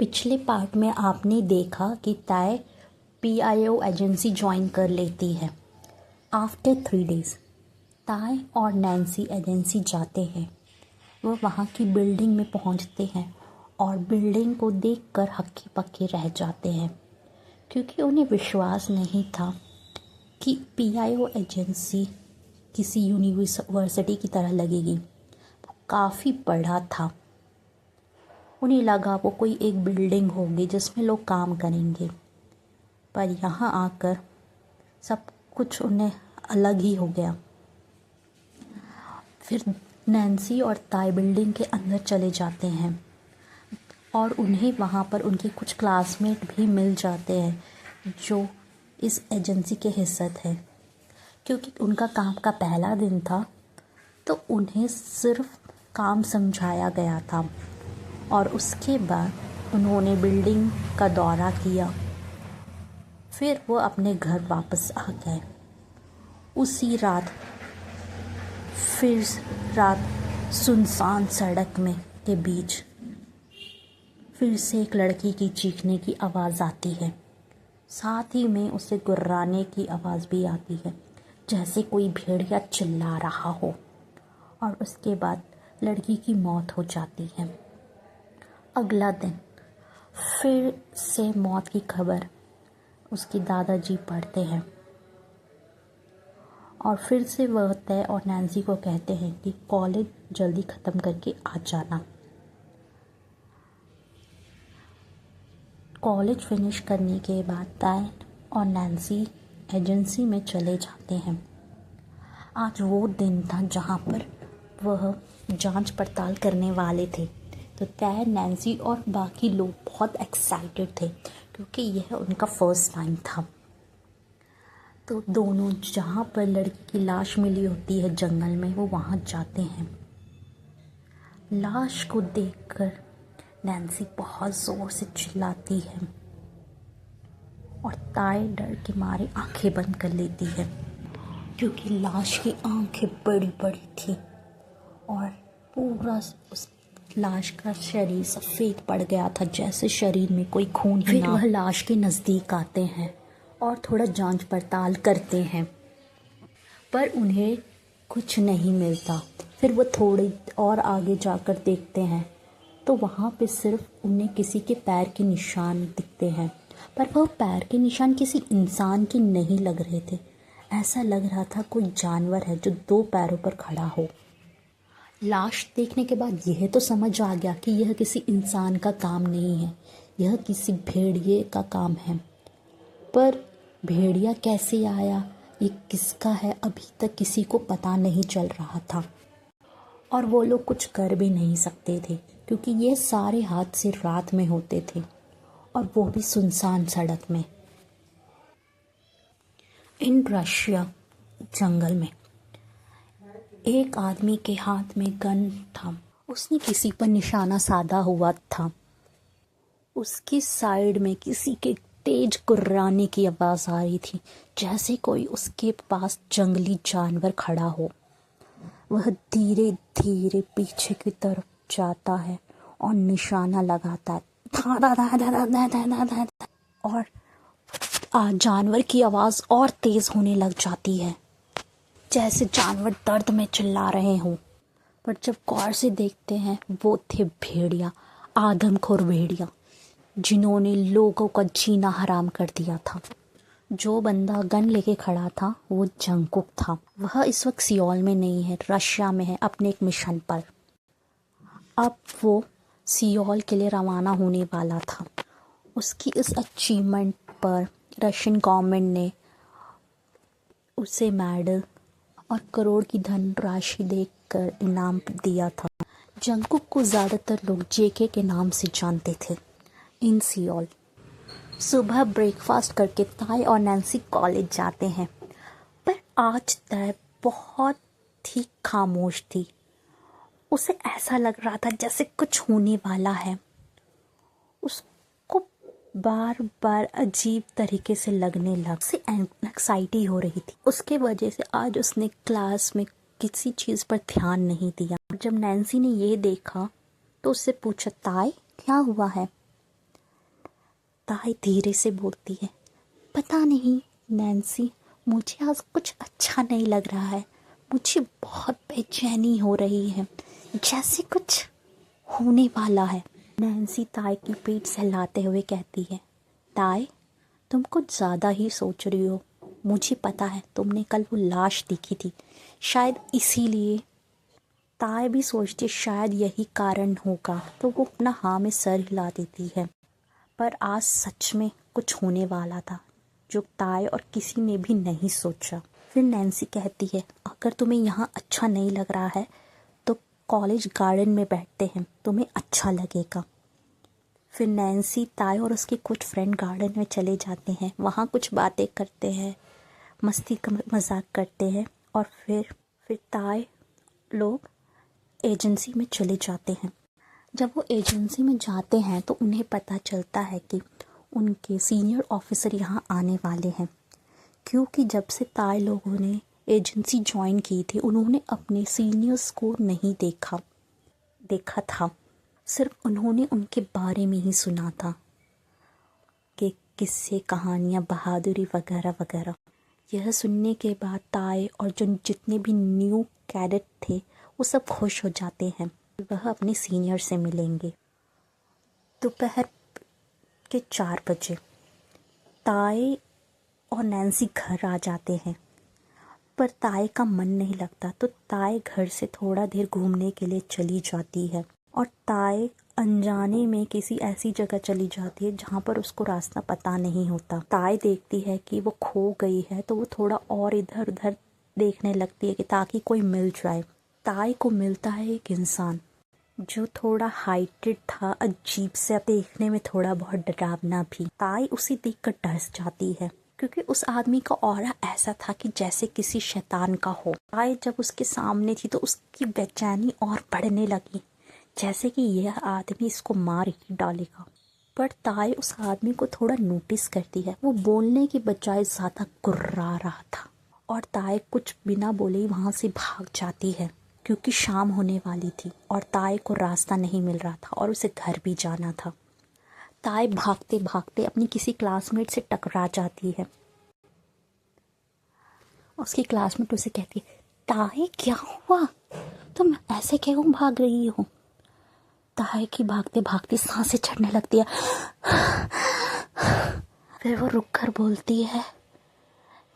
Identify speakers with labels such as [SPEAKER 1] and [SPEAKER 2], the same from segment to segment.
[SPEAKER 1] पिछले पार्ट में आपने देखा कि ताय पीआईओ एजेंसी ज्वाइन कर लेती है। आफ्टर 3 डेज ताय और नैन्सी एजेंसी जाते हैं। वह वहाँ की बिल्डिंग में पहुँचते हैं और बिल्डिंग को देखकर हक्के बक्के रह जाते हैं, क्योंकि उन्हें विश्वास नहीं था कि पीआईओ एजेंसी किसी यूनिवर्सिटी की तरह लगेगी। वो काफ़ी बड़ा था। उन्हें लगा वो कोई एक बिल्डिंग होगी जिसमें लोग काम करेंगे, पर यहाँ आकर सब कुछ उन्हें अलग ही हो गया। फिर नैन्सी और ताई बिल्डिंग के अंदर चले जाते हैं और उन्हें वहाँ पर उनके कुछ क्लासमेट भी मिल जाते हैं जो इस एजेंसी के हिस्से थे। क्योंकि उनका काम का पहला दिन था तो उन्हें सिर्फ काम समझाया गया था और उसके बाद उन्होंने बिल्डिंग का दौरा किया। फिर वो अपने घर वापस आ गए। उसी रात फिर रात सुनसान सड़क में के बीच फिर से एक लड़की की चीखने की आवाज़ आती है। साथ ही में उसे गुर्राने की आवाज़ भी आती है, जैसे कोई भेड़िया चिल्ला रहा हो। और उसके बाद लड़की की मौत हो जाती है। अगला दिन फिर से मौत की खबर उसके दादाजी पढ़ते हैं और फिर से वह तय और नैन्सी को कहते हैं कि कॉलेज जल्दी ख़त्म करके आ जाना। कॉलेज फिनिश करने के बाद तय और नैन्सी एजेंसी में चले जाते हैं। आज वो दिन था जहाँ पर वह जांच पड़ताल करने वाले थे। तो तय, नैन्सी और बाकी लोग बहुत एक्साइटेड थे क्योंकि यह उनका फर्स्ट टाइम था। तो दोनों जहाँ पर लड़की की लाश मिली होती है जंगल में, वो वहाँ जाते हैं। लाश को देखकर नैन्सी बहुत ज़ोर से चिल्लाती है और ताई डर के मारे आंखें बंद कर लेती है, क्योंकि लाश की आंखें बड़ी बड़ी थी और पूरा उस लाश का शरीर सफ़ेद पड़ गया था, जैसे शरीर में कोई खून ही ना। वह लाश के नज़दीक आते हैं और थोड़ा जांच पड़ताल करते हैं, पर उन्हें कुछ नहीं मिलता। फिर वो थोड़े और आगे जाकर देखते हैं तो वहाँ पे सिर्फ उन्हें किसी के पैर के निशान दिखते हैं, पर वह पैर के निशान किसी इंसान के नहीं लग रहे थे। ऐसा लग रहा था कोई जानवर है जो 2 पैरों पर खड़ा हो। लाश देखने के बाद यह तो समझ आ गया कि यह किसी इंसान का काम नहीं है, यह किसी भेड़िए का काम है। पर भेड़िया कैसे आया, ये किसका है, अभी तक किसी को पता नहीं चल रहा था और वो लोग कुछ कर भी नहीं सकते थे, क्योंकि ये सारे हादसे रात में होते थे और वो भी सुनसान सड़क में। इन रशिया जंगल में एक आदमी के हाथ में गन था। उसने किसी पर निशाना साधा हुआ था। उसकी साइड में किसी के तेज गुर्राने की आवाज़ आ रही थी, जैसे कोई उसके पास जंगली जानवर खड़ा हो। वह धीरे धीरे पीछे की तरफ जाता है और निशाना लगाता है। और जानवर की आवाज़ और तेज़ होने लग जाती है, जैसे जानवर दर्द में चिल्ला रहे हों। पर जब गौर से देखते हैं, वो थे भेड़िया, आदमखोर भेड़िया, जिन्होंने लोगों का जीना हराम कर दिया था। जो बंदा गन लेके खड़ा था वो जंगकुक था। वह इस वक्त सियोल में नहीं है, रशिया में है, अपने एक मिशन पर। अब वो सियोल के लिए रवाना होने वाला था। उसकी इस अचीवमेंट पर रशियन गवर्नमेंट ने उसे मेडल और करोड़ की धनराशि देकर इनाम दिया था। जंगकुक को ज़्यादातर लोग जेके के नाम से जानते थे। इन सियोल सुबह ब्रेकफास्ट करके ताई और नैन्सी कॉलेज जाते हैं, पर आज ताई बहुत ही खामोश थी। उसे ऐसा लग रहा था जैसे कुछ होने वाला है। उसको बार बार अजीब तरीके से लगने लग से एंग्जाइटी हो रही थी। उसके वजह से आज उसने क्लास में किसी चीज़ पर ध्यान नहीं दिया। जब नैन्सी ने ये देखा तो उससे पूछा, ताई क्या हुआ है? ताई धीरे से बोलती है, पता नहीं नैन्सी, मुझे आज कुछ अच्छा नहीं लग रहा है। मुझे बहुत बेचैनी हो रही है, जैसे कुछ होने वाला है। नैन्सी ताई की पीठ सहलाते हुए कहती है, ताई तुम कुछ ज़्यादा ही सोच रही हो। मुझे पता है तुमने कल वो लाश देखी थी, शायद इसीलिए। ताई भी सोचती शायद यही कारण होगा, तो वो अपना हाँ में सर हिला देती है। पर आज सच में कुछ होने वाला था, जो ताई और किसी ने भी नहीं सोचा। फिर नैन्सी कहती है, अगर तुम्हें यहाँ अच्छा नहीं लग रहा है तो कॉलेज गार्डन में बैठते हैं, तुम्हें अच्छा लगेगा। फिर नैन्सी, ताई और उसके कुछ फ्रेंड गार्डन में चले जाते हैं। वहाँ कुछ बातें करते हैं, मस्ती मजाक करते हैं और फिर ताई लोग एजेंसी में चले जाते हैं। जब वो एजेंसी में जाते हैं तो उन्हें पता चलता है कि उनके सीनियर ऑफिसर यहाँ आने वाले हैं, क्योंकि जब से ताई लोगों ने एजेंसी ज्वाइन की थी उन्होंने अपने सीनियर्स को नहीं देखा था। सिर्फ उन्होंने उनके बारे में ही सुना था कि किस्से, कहानियाँ, बहादुरी वगैरह वगैरह। यह सुनने के बाद ताई और जितने भी न्यू कैडेट थे वो सब खुश हो जाते हैं, वह अपने सीनियर से मिलेंगे। दोपहर के 4 बजे ताई और नैन्सी घर आ जाते हैं, पर ताई का मन नहीं लगता, तो ताई घर से थोड़ा देर घूमने के लिए चली जाती है और ताई अनजाने में किसी ऐसी जगह चली जाती है जहाँ पर उसको रास्ता पता नहीं होता। ताई देखती है कि वो खो गई है, तो वो थोड़ा और इधर उधर देखने लगती है कि ताकि कोई मिल जाए। ताई को मिलता है एक इंसान जो थोड़ा हाइटेड था, अजीब से, देखने में थोड़ा बहुत डरावना भी। ताई उसे देखकर डर जाती है, क्योंकि उस आदमी का ऑरा ऐसा था कि जैसे किसी शैतान का हो। ताई जब उसके सामने थी तो उसकी बेचैनी और बढ़ने लगी, जैसे कि यह आदमी इसको मार ही डालेगा। पर ताई उस आदमी को थोड़ा नोटिस करती है, वो बोलने की बजाय ज़्यादा गुर्रा रहा था और ताई कुछ बिना बोले ही वहाँ से भाग जाती है, क्योंकि शाम होने वाली थी और ताई को रास्ता नहीं मिल रहा था और उसे घर भी जाना था। ताई भागते भागते अपनी किसी क्लासमेट से टकरा जाती है। उसकी क्लासमेट उसे कहती है, ताई क्या हुआ, तुम ऐसे क्यों भाग रही हो? ताई की भागते भागते सांसें चढ़ने लगती है। फिर वो रुक कर बोलती है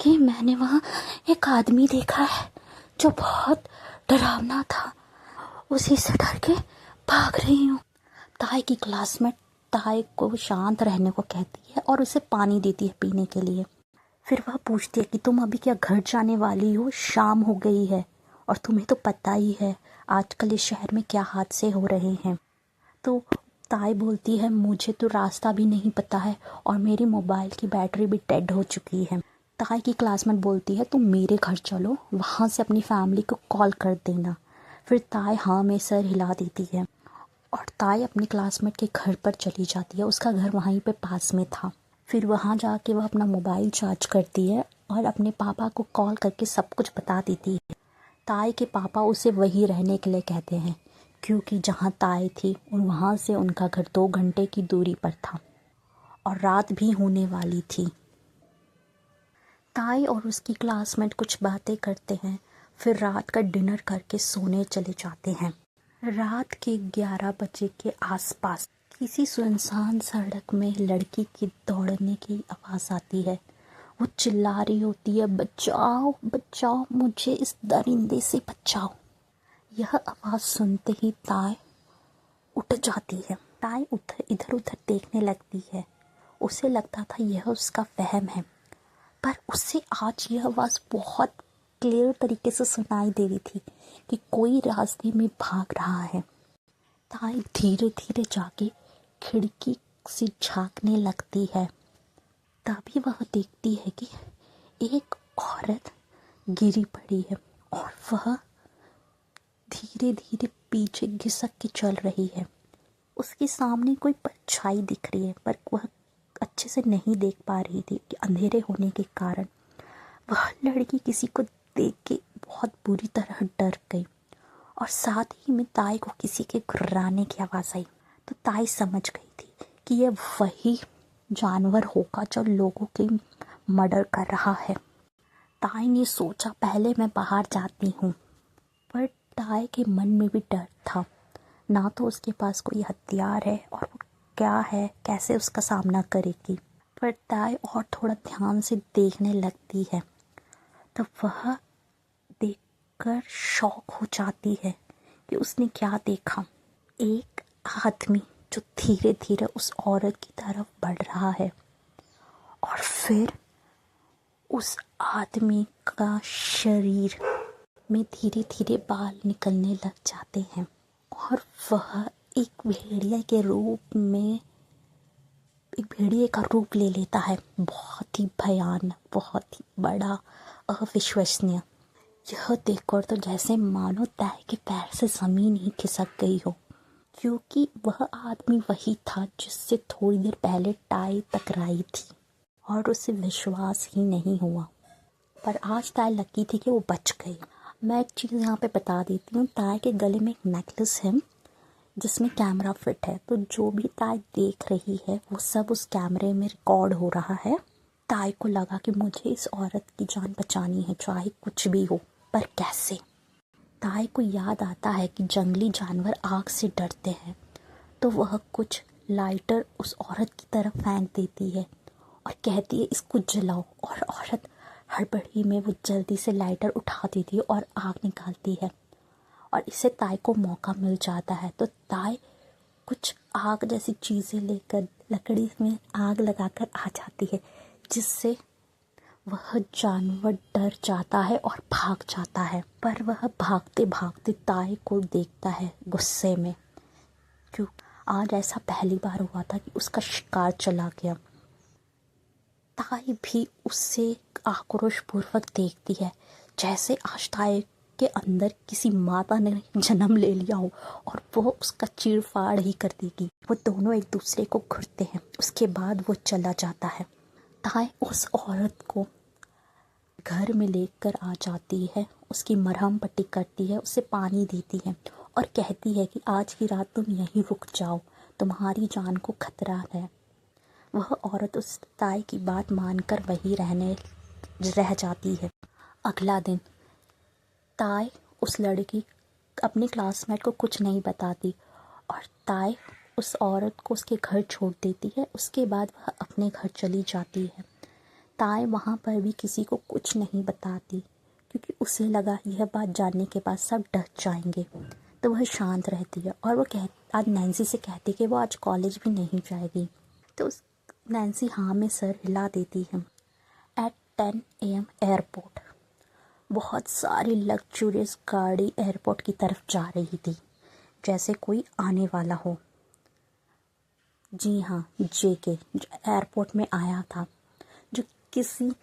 [SPEAKER 1] कि मैंने वहाँ एक आदमी देखा है जो बहुत डरावना था, उसी से डर के भाग रही हूँ। ताई की क्लासमेट ताई को शांत रहने को कहती है और उसे पानी देती है पीने के लिए। फिर वह पूछती है कि तुम अभी क्या घर जाने वाली हो? शाम हो गई है और तुम्हें तो पता ही है आजकल इस शहर में क्या हादसे हो रहे हैं। तो ताई बोलती है, मुझे तो रास्ता भी नहीं पता है और मेरी मोबाइल की बैटरी भी डेड हो चुकी है। ताई की क्लासमेट बोलती है, तुम मेरे घर चलो, वहाँ से अपनी फैमिली को कॉल कर देना। फिर ताई हाँ में सर हिला देती है और ताई अपनी क्लासमेट के घर पर चली जाती है। उसका घर वहीं पे पास में था। फिर वहाँ जाके वह अपना मोबाइल चार्ज करती है और अपने पापा को कॉल करके सब कुछ बता देती है। ताई के पापा उसे वहीं रहने के लिए कहते हैं, क्योंकि जहाँ ताई थी वहाँ से उनका घर 2 घंटे की दूरी पर था और रात भी होने वाली थी। ताई और उसकी क्लासमेट कुछ बातें करते हैं, फिर रात का डिनर करके सोने चले जाते हैं। रात के 11 बजे के आसपास किसी सुनसान सड़क में लड़की की दौड़ने की आवाज़ आती है। वो चिल्ला रही होती है, बचाओ बचाओ, मुझे इस दरिंदे से बचाओ। यह आवाज़ सुनते ही ताई उठ जाती है। ताई इधर उधर देखने लगती है। उसे लगता था यह उसका वहम है, पर उसे आज यह आवाज़ बहुत क्लियर तरीके से सुनाई दे रही थी कि कोई रास्ते में भाग रहा है। ताई धीरे धीरे जाके खिड़की से झांकने लगती है। तभी वह देखती है कि एक औरत गिरी पड़ी है और वह धीरे धीरे पीछे घिसक के चल रही है। उसके सामने कोई परछाई दिख रही है, पर वह अच्छे से नहीं देख पा रही थी कि अंधेरे होने के कारण। वह लड़की किसी को देख के बहुत बुरी तरह डर गई और साथ ही में ताई को किसी के गुर्राने की आवाज़ आई। तो ताई समझ गई थी कि यह वही जानवर होगा जो लोगों की मर्डर कर रहा है। ताई ने सोचा पहले मैं बाहर जाती हूँ, पर ताई के मन में भी डर था। ना तो उसके पास कोई हथियार है और वो क्या है, कैसे उसका सामना करेगी। पर ताई और थोड़ा ध्यान से देखने लगती है तो वह देखकर शॉक हो जाती है कि उसने क्या देखा। एक आदमी जो धीरे धीरे उस औरत की तरफ बढ़ रहा है और फिर उस आदमी का शरीर में धीरे धीरे बाल निकलने लग जाते हैं और वह एक भेड़िए का रूप ले लेता है। बहुत ही भयानक, बहुत ही बड़ा, अविश्वसनीय। यह देखकर तो जैसे मानो ताई के पैर से ज़मीन ही खिसक गई हो, क्योंकि वह आदमी वही था जिससे थोड़ी देर पहले ताई टकराई थी और उसे विश्वास ही नहीं हुआ। पर आज ताई लकी थी कि वो बच गई। मैं एक चीज़ यहाँ पे बता देती हूँ, ताई के गले में एक नेकलेस है जिसमें कैमरा फिट है, तो जो भी ताई देख रही है वो सब उस कैमरे में रिकॉर्ड हो रहा है। ताई को लगा कि मुझे इस औरत की जान बचानी है, चाहे कुछ भी हो, पर कैसे। ताई को याद आता है कि जंगली जानवर आग से डरते हैं, तो वह कुछ लाइटर उस औरत की तरफ फेंक देती है और कहती है इसको जलाओ, और औरत हड़बड़ी में वो जल्दी से लाइटर उठा देती है और आग निकालती है और इससे ताई को मौका मिल जाता है। तो ताई कुछ आग जैसी चीज़ें लेकर लकड़ी में आग लगाकर आ जाती है, जिससे वह जानवर डर जाता है और भाग जाता है। पर वह भागते भागते ताई को देखता है गुस्से में, क्यों आज ऐसा पहली बार हुआ था कि उसका शिकार चला गया। ताई भी उससे आक्रोशपूर्वक देखती है, जैसे आज ताई के अंदर किसी माता ने जन्म ले लिया हो और वो उसका चीरफाड़ ही कर देगी। वो दोनों एक दूसरे को घूरते हैं। उसके बाद वो चला जाता है। ताई उस औरत को घर में लेकर आ जाती है, उसकी मरहम पट्टी करती है, उसे पानी देती है और कहती है कि आज की रात तुम यहीं रुक जाओ, तुम्हारी जान को खतरा है। वह औरत उस ताई की बात मानकर वहीं रह जाती है। अगला दिन ताई उस लड़की अपने क्लासमेट को कुछ नहीं बताती और ताई उस औरत को उसके घर छोड़ देती है। उसके बाद वह अपने घर चली जाती है। ताई वहाँ पर भी किसी को कुछ नहीं बताती, क्योंकि उसे लगा यह बात जानने के बाद सब डर जाएंगे, तो वह शांत रहती है। और वो आज नैन्सी से कहती कि वो आज कॉलेज भी नहीं जाएगी, तो नैन्सी हाँ में सर हिला देती है। एट 10 AM एयरपोर्ट बहुत सारी लग्जूरियस गाड़ी एयरपोर्ट की तरफ जा रही थी, जैसे कोई आने वाला हो। जी हाँ, जेके जो एयरपोर्ट में आया था, जो किसी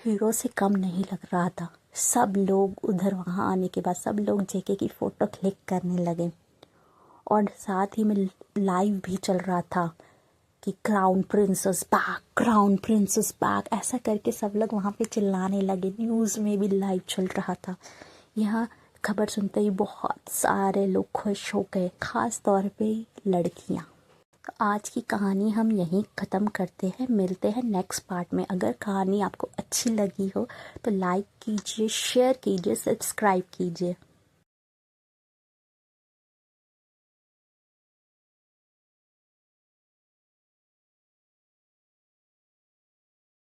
[SPEAKER 1] हीरो से कम नहीं लग रहा था। सब लोग उधर वहाँ आने के बाद सब लोग जेके की फ़ोटो क्लिक करने लगे और साथ ही में लाइव भी चल रहा था कि crown princess back, crown princess back, ऐसा करके सब लोग वहाँ पे चिल्लाने लगे। न्यूज़ में भी लाइव चल रहा था। यहाँ खबर सुनते ही बहुत सारे लोग खुश हो गए, ख़ास तौर पे लड़कियाँ। तो आज की कहानी हम यहीं ख़त्म करते हैं। मिलते हैं नेक्स्ट पार्ट में। अगर कहानी आपको अच्छी लगी हो तो लाइक कीजिए, शेयर कीजिए, सब्सक्राइब कीजिए।